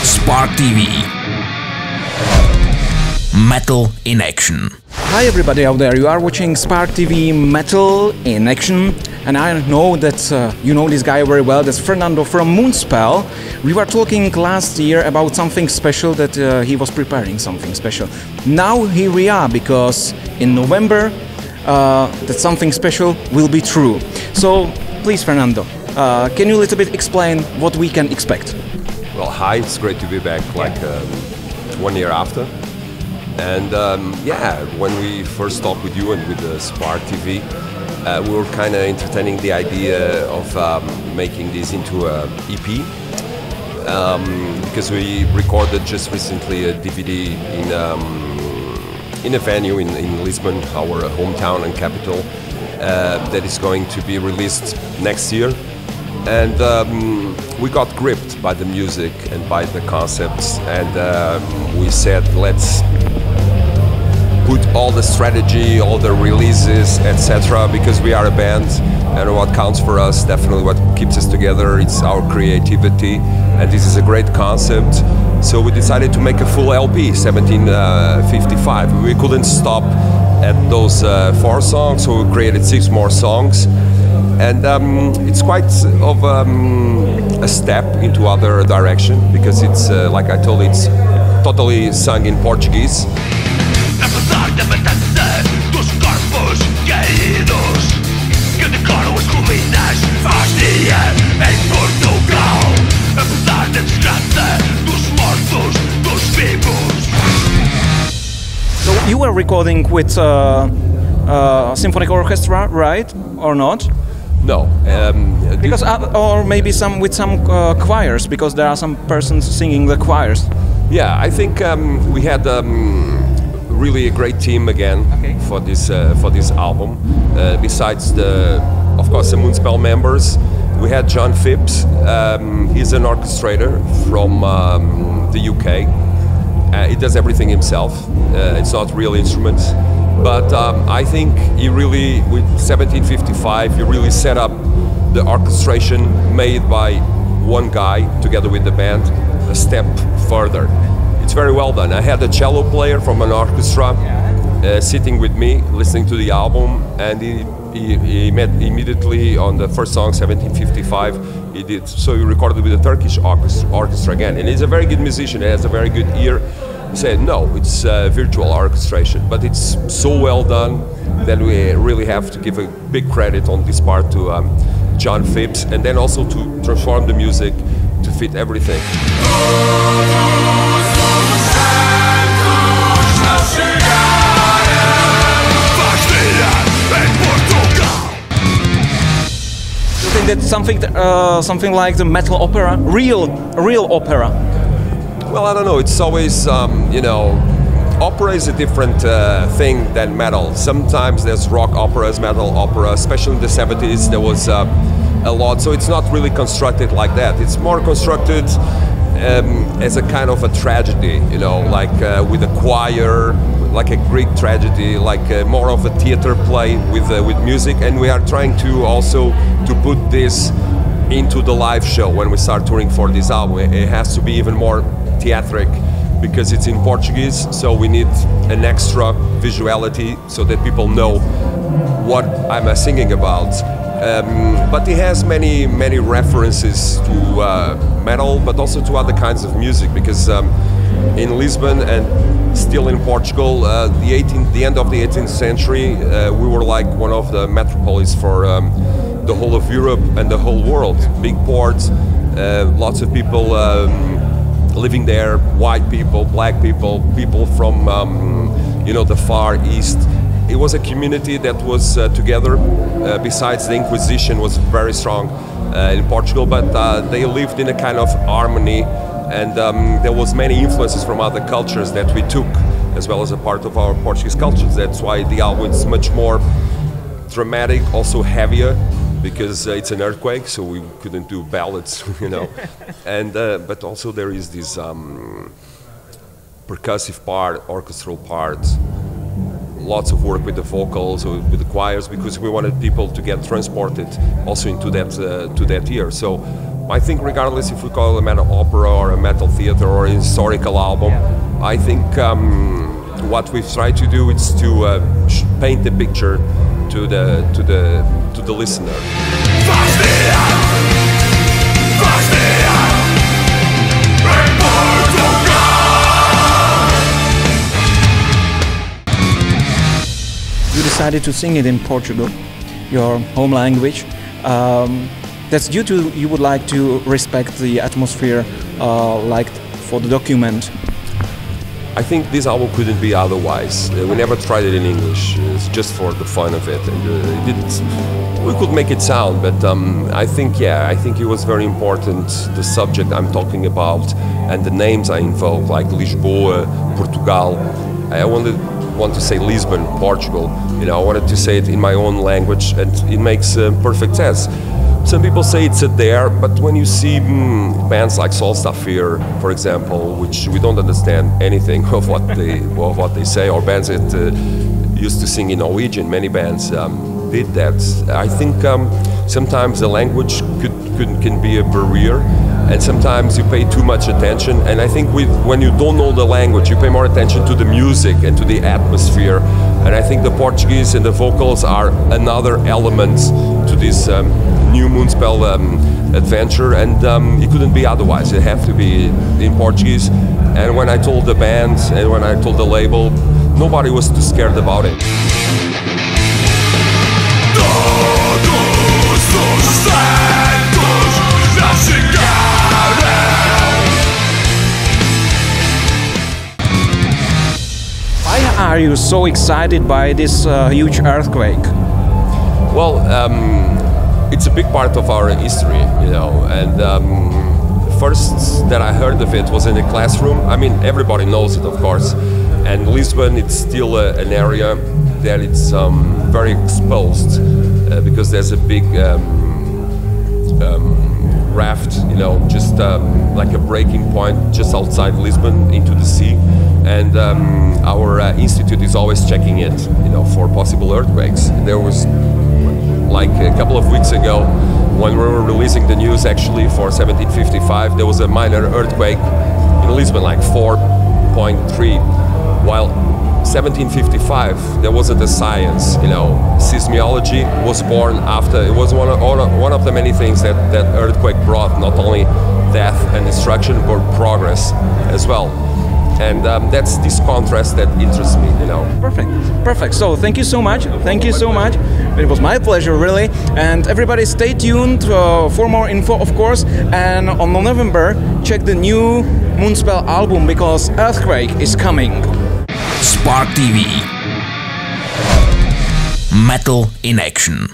Spark TV. Metal in action. Hi everybody out there, you are watching Spark TV Metal in action, and I know that you know this guy very well. That's Fernando from MOONSPELL. We were talking last year about something special, that he was preparing something special. Now here we are, because in November that something special will be true. So please, Fernando, can you a little bit explain what we can expect? Well, hi, it's great to be back, like 1 year after. And yeah, when we first talked with you and with the Spark TV, we were kind of entertaining the idea of making this into a EP, because we recorded just recently a DVD in a venue in Lisbon, our hometown and capital, that is going to be released next year. And we got gripped by the music and by the concepts, and we said, let's put all the strategy, all the releases, etc., because we are a band, and what counts for us, definitely what keeps us together, it's our creativity, and this is a great concept. So we decided to make a full LP, 1755. We couldn't stop at those 4 songs, so we created 6 more songs. And it's quite of a step into other direction, because it's, like I told you, it's totally sung in Portuguese. So you were recording with symphonic orchestra, right, or not? No, because or maybe with some choirs, because there are some persons singing the choirs. Yeah, I think we had really a great team again for this album. Besides of course, the MOONSPELL members, we had John Phipps. He's an orchestrator from the UK. He does everything himself. It's not real instruments. But I think he really, with 1755, he really set up the orchestration made by one guy together with the band a step further. It's very well done. I had a cello player from an orchestra sitting with me, listening to the album, and he met immediately on the first song, 1755. He recorded with the Turkish orchestra again, and he's a very good musician. He has a very good ear. He said, no, it's virtual orchestration, but it's so well done that we really have to give a big credit on this part to John Phipps, and then also to transform the music to fit everything. You think that's something like the metal opera, real opera? Well, I don't know. It's always, you know, opera is a different thing than metal. Sometimes there's rock operas, metal opera, especially in the 70s there was a lot. So it's not really constructed like that. It's more constructed as a kind of a tragedy, you know, like with a choir, like a Greek tragedy, like more of a theater play with music. And we are trying to also to put this into the live show when we start touring for this album. It has to be even more theatric, because it's in Portuguese, so we need an extra visuality so that people know what I'm singing about. But it has many references to metal, but also to other kinds of music, because in Lisbon and still in Portugal, the end of the 18th century, we were like one of the metropolis for the whole of Europe and the whole world. Big ports, lots of people living there, white people, black people, people from you know, the Far East. It was a community that was together. Besides, the Inquisition was very strong in Portugal, but they lived in a kind of harmony, and there was many influences from other cultures that we took as well as a part of our Portuguese cultures. That's why the album is much more dramatic, also heavier, because it's an earthquake, so we couldn't do ballads, you know. And but also there is this percussive part, orchestral part, lots of work with the vocals, with the choirs, because we wanted people to get transported also into that year. So I think regardless if we call it a metal opera or a metal theater, theater or historical album. I think what we've tried to do is to paint the picture to the listener. You decided to sing it in Portugal, your home language. That's due to you would like to respect the atmosphere like for the document. I think this album couldn't be otherwise. We never tried it in English. It's just for the fun of it. And we could make it sound, but I think it was very important, the subject I'm talking about and the names I invoke, like Lisboa, Portugal. I want to say Lisbon, Portugal. I wanted to say it in my own language, and it makes perfect sense. Some people say it's a dare, but when you see bands like Solstafir, for example, which we don't understand anything of what they say, or bands that used to sing in Norwegian, many bands did that. I think sometimes the language can be a barrier, and sometimes you pay too much attention. And I think when you don't know the language, you pay more attention to the music and to the atmosphere. And I think the Portuguese and the vocals are another element to this new Moonspell adventure, and it couldn't be otherwise. It had to be in Portuguese. And when I told the band and when I told the label, nobody was too scared about it. Why are you so excited by this huge earthquake? Well, it's a big part of our history, and first that I heard of it was in a classroom. I mean, everybody knows it, of course, and Lisbon, it's still an area that it's very exposed because there's a big raft, just like a breaking point just outside Lisbon into the sea, and our institute is always checking it, for possible earthquakes. There was, like a couple of weeks ago, when we were releasing the news actually for 1755, there was a minor earthquake in Lisbon, like 4.3, while 1755 there wasn't a science. Seismology was born after. It was one of the many things that earthquake brought, not only death and destruction, but progress as well. And that's this contrast that interests me, Perfect. So thank you so much. Thank you so much. It was my pleasure, really. And everybody, stay tuned for more info, of course. And on November, check the new Moonspell album, because Earthquake is coming. Spark TV. Metal in action.